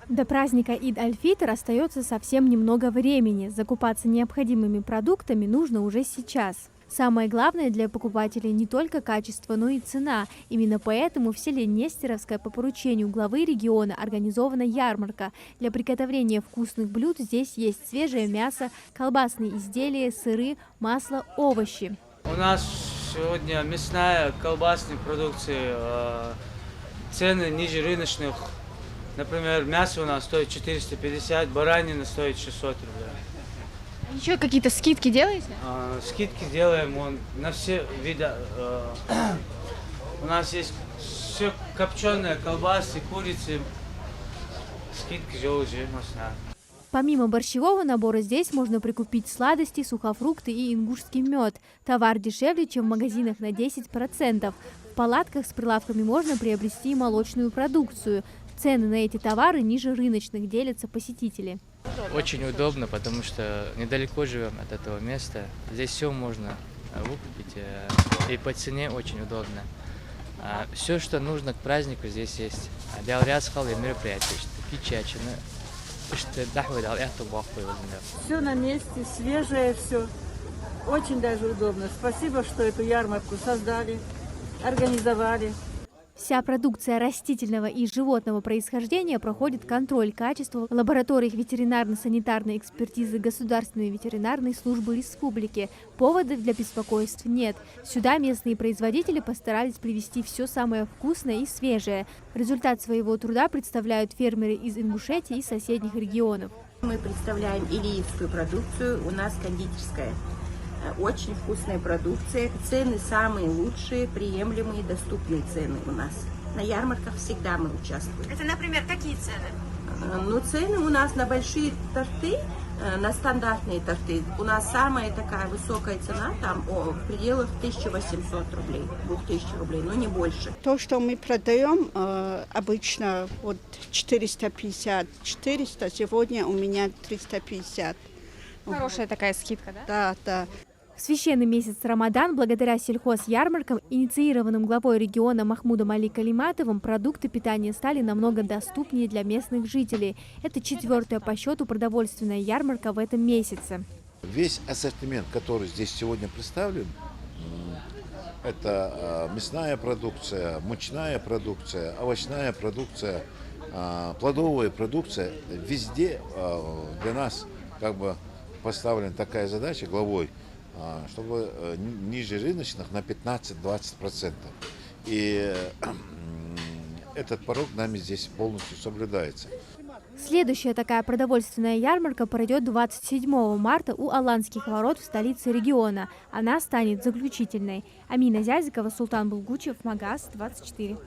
До праздника Ид-аль-Фитр остается совсем немного времени. Закупаться необходимыми продуктами нужно уже сейчас. Самое главное для покупателей не только качество, но и цена. Именно поэтому в селе Нестеровское по поручению главы региона организована ярмарка. Для приготовления вкусных блюд здесь есть свежее мясо, колбасные изделия, сыры, масло, овощи. У нас сегодня мясная, колбасная продукция, цены ниже рыночных. Например, мясо у нас стоит 450, баранина стоит 600 рублей. Еще какие-то скидки делаете? Скидки делаем на все виды. У нас есть все копченое, колбасы, курицы. Скидки же уже можно. Помимо борщевого набора здесь можно прикупить сладости, сухофрукты и ингушский мед. Товар дешевле, чем в магазинах на 10%. В палатках с прилавками можно приобрести молочную продукцию. Цены на эти товары ниже рыночных, делятся посетители. Очень удобно, потому что недалеко живем от этого места. Здесь все можно выкупить, и по цене очень удобно. Все, что нужно к празднику, здесь есть. Мероприятия, все на месте, свежее все. Очень даже удобно. Спасибо, что эту ярмарку создали, организовали. Вся продукция растительного и животного происхождения проходит контроль качества в лабораториях ветеринарно-санитарной экспертизы Государственной ветеринарной службы республики. Поводов для беспокойств нет. Сюда местные производители постарались привезти все самое вкусное и свежее. Результат своего труда представляют фермеры из Ингушетии и соседних регионов. Мы представляем илиевскую продукцию, у нас кондитерская. Очень вкусная продукция, цены самые лучшие, приемлемые, доступные цены у нас. На ярмарках всегда мы участвуем. Это, например, какие цены? Ну, цены у нас на большие торты, на стандартные торты. У нас самая такая высокая цена, там в пределах 1800 рублей, 2000 рублей, но не больше. То, что мы продаем, обычно вот 450-400, сегодня у меня 350. Хорошая такая скидка, да? Да, да. В священный месяц Рамадан, благодаря сельхозярмаркам, инициированным главой региона Махмудом Али Калиматовым, продукты питания стали намного доступнее для местных жителей. Это 4-я по счету продовольственная ярмарка в этом месяце. Весь ассортимент, который здесь сегодня представлен, это мясная продукция, мучная продукция, овощная продукция, плодовая продукция. Везде для нас как бы поставлена такая задача главой, чтобы ниже рыночных на 15-20%. И этот порог нами здесь полностью соблюдается. Следующая такая продовольственная ярмарка пройдет 27 марта у Аланских ворот в столице региона. Она станет заключительной. Амина Зязикова, Султан Булгучев, Магаз 24.